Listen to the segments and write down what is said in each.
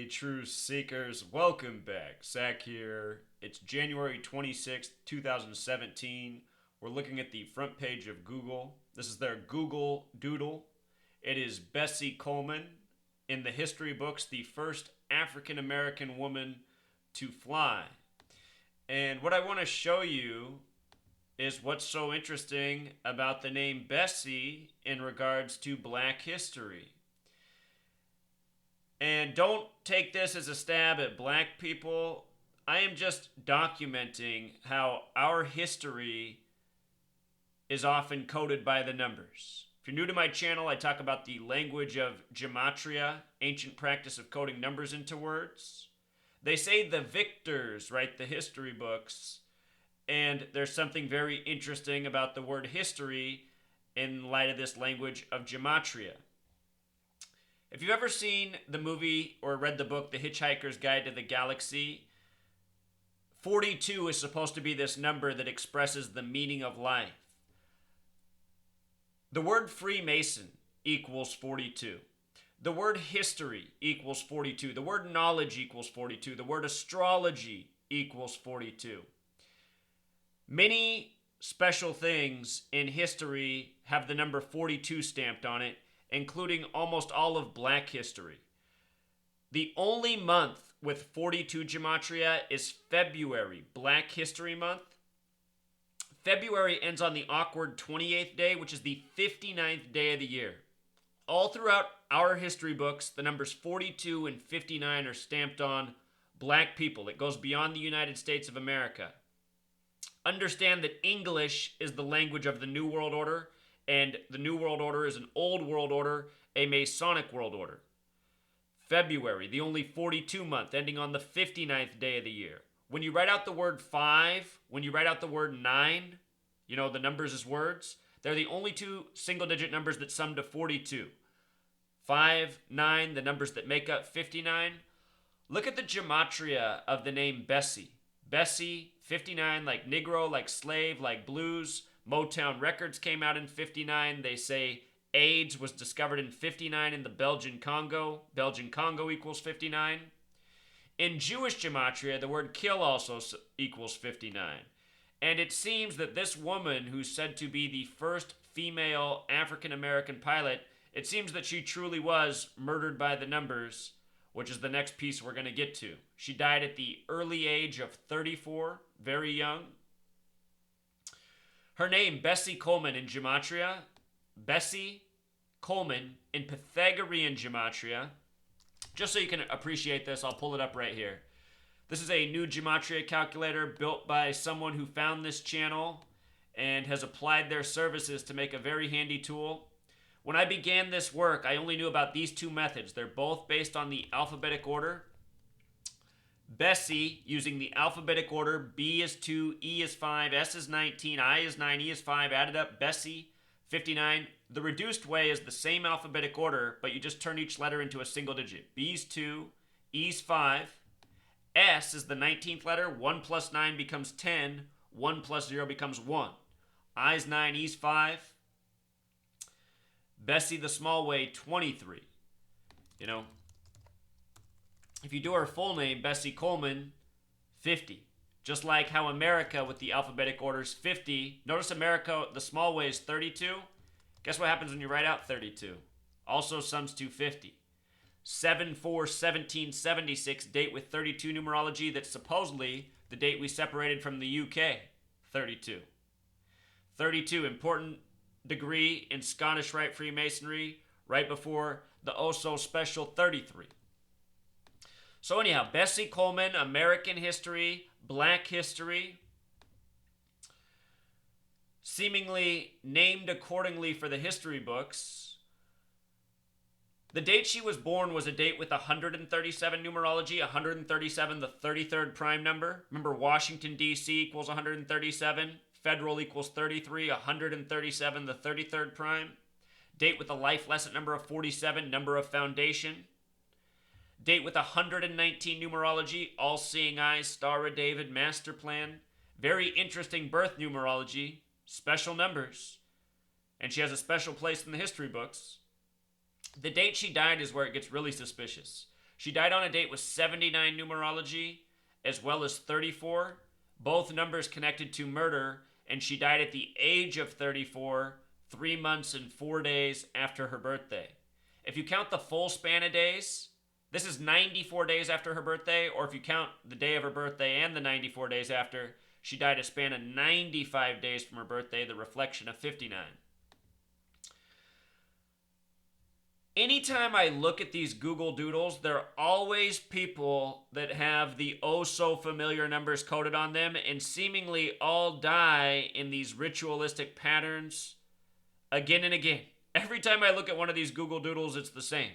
Truth Seekers. Welcome back. Zach here. It's January 26th, 2017. We're looking at the front page of Google. This is their Google Doodle. It is Bessie Coleman, in the history books, the first African American woman to fly. And what I want to show you is what's so interesting about the name Bessie in regards to Black history. And don't take this as a stab at black people. I am just documenting how our history is often coded by the numbers. If you're new to my channel, I talk about the language of gematria, ancient practice of coding numbers into words. They say the victors write the history books, and there's something very interesting about the word history in light of this language of gematria. If you've ever seen the movie or read the book, The Hitchhiker's Guide to the Galaxy, 42 is supposed to be this number that expresses the meaning of life. The word Freemason equals 42. The word history equals 42. The word knowledge equals 42. The word astrology equals 42. Many special things in history have the number 42 stamped on it, including almost all of Black history. The only month with 42 gematria is February, Black History Month. February ends on the awkward 28th day, which is the 59th day of the year. All throughout our history books, the numbers 42 and 59 are stamped on Black people. It goes beyond the United States of America. Understand that English is the language of the New World Order, and the New World Order is an old world order, a Masonic world order. February, the only 42 month, ending on the 59th day of the year. When you write out the word 5, when you write out the word 9, you know, the numbers as words, they're the only two single-digit numbers that sum to 42. 5, 9, the numbers that make up 59. Look at the gematria of the name Bessie. Bessie, 59, like Negro, like slave, like blues. Motown Records came out in 59. They say AIDS was discovered in 59 in the Belgian Congo. Belgian Congo equals 59. In Jewish gematria, the word kill also equals 59. And it seems that this woman, who's said to be the first female African American pilot, it seems that she truly was murdered by the numbers, which is the next piece we're going to get to. She died at the early age of 34, very young. Her name, Bessie Coleman in gematria, Bessie Coleman in Pythagorean gematria. Just so you can appreciate this, I'll pull it up right here. This is a new gematria calculator built by someone who found this channel and has applied their services to make a very handy tool. When I began this work, I only knew about these two methods. They're both based on the alphabetic order. Bessie, using the alphabetic order, B is 2, E is 5, S is 19, I is 9, E is 5, added up, Bessie, 59. The reduced way is the same alphabetic order, but you just turn each letter into a single digit. B's 2, E's 5, S is the 19th letter, 1 plus 9 becomes 10, 1 plus 0 becomes 1. I's 9, E's 5, Bessie the small way, 23. You know, if you do her full name, Bessie Coleman, 50. Just like how America with the alphabetic order is 50. Notice America, the small way is 32. Guess what happens when you write out 32? Also sums to 50. 7/4/1776, date with 32 numerology. That's supposedly the date we separated from the UK, 32. 32, important degree in Scottish Rite Freemasonry, right before the oh-so special 33. So anyhow, Bessie Coleman, American history, Black history, seemingly named accordingly for the history books. The date she was born was a date with 137 numerology, 137 the 33rd prime number. Remember, Washington, D.C. equals 137, federal equals 33, 137 the 33rd prime. Date with a life lesson number of 47, number of foundation. Date with 119 numerology, all-seeing eyes, Star of David, master plan. Very interesting birth numerology, special numbers. And she has a special place in the history books. The date she died is where it gets really suspicious. She died on a date with 79 numerology, as well as 34, both numbers connected to murder, and she died at the age of 34, 3 months and 4 days after her birthday. If you count the full span of days, this is 94 days after her birthday, or if you count the day of her birthday and the 94 days after, she died a span of 95 days from her birthday, the reflection of 59. Anytime I look at these Google Doodles, there are always people that have the oh so familiar numbers coded on them and seemingly all die in these ritualistic patterns again and again. Every time I look at one of these Google Doodles, it's the same.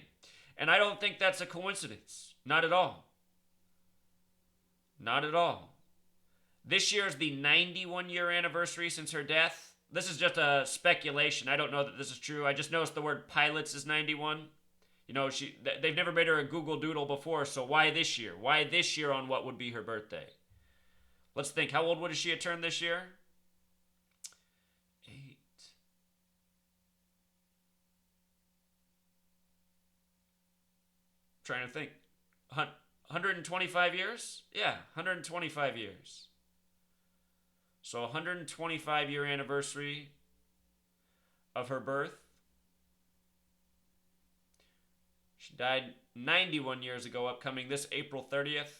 And I don't think that's a coincidence. Not at all. Not at all. This year is the 91-year anniversary since her death. This is just a speculation. I don't know that this is true. I just noticed the word pilots is 91. You know, they've never made her a Google Doodle before, so why this year? Why this year on what would be her birthday? Let's think. How old would she have turned this year? 8. Trying to think. 125 years? Yeah, 125 years. So 125-year anniversary of her birth. She died 91 years ago, upcoming this April 30th.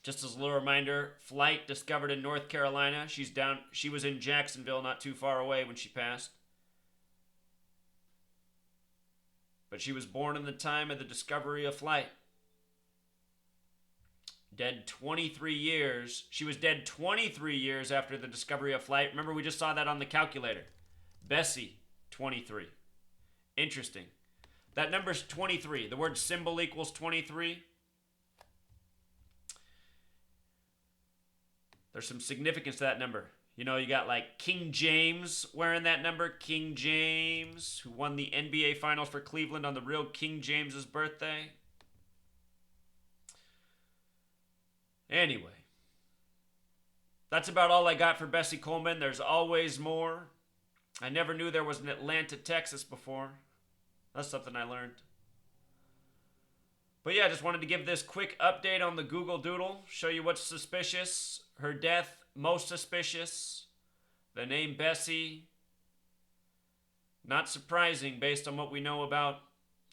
Just as a little reminder, flight discovered in North Carolina. She was in Jacksonville, not too far away when she passed. But she was born in the time of the discovery of flight. Dead 23 years. She was dead 23 years after the discovery of flight. Remember, we just saw that on the calculator. Bessie, 23. Interesting. That number's 23. The word symbol equals 23. There's some significance to that number. You know, you got like King James wearing that number. King James, who won the NBA Finals for Cleveland on the real King James's birthday. Anyway, that's about all I got for Bessie Coleman. There's always more. I never knew there was an Atlanta, Texas before. That's something I learned. But yeah, I just wanted to give this quick update on the Google Doodle. Show you what's suspicious. Her death, most suspicious. The name Bessie, not surprising based on what we know about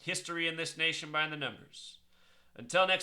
history in this nation by the numbers. Until next time.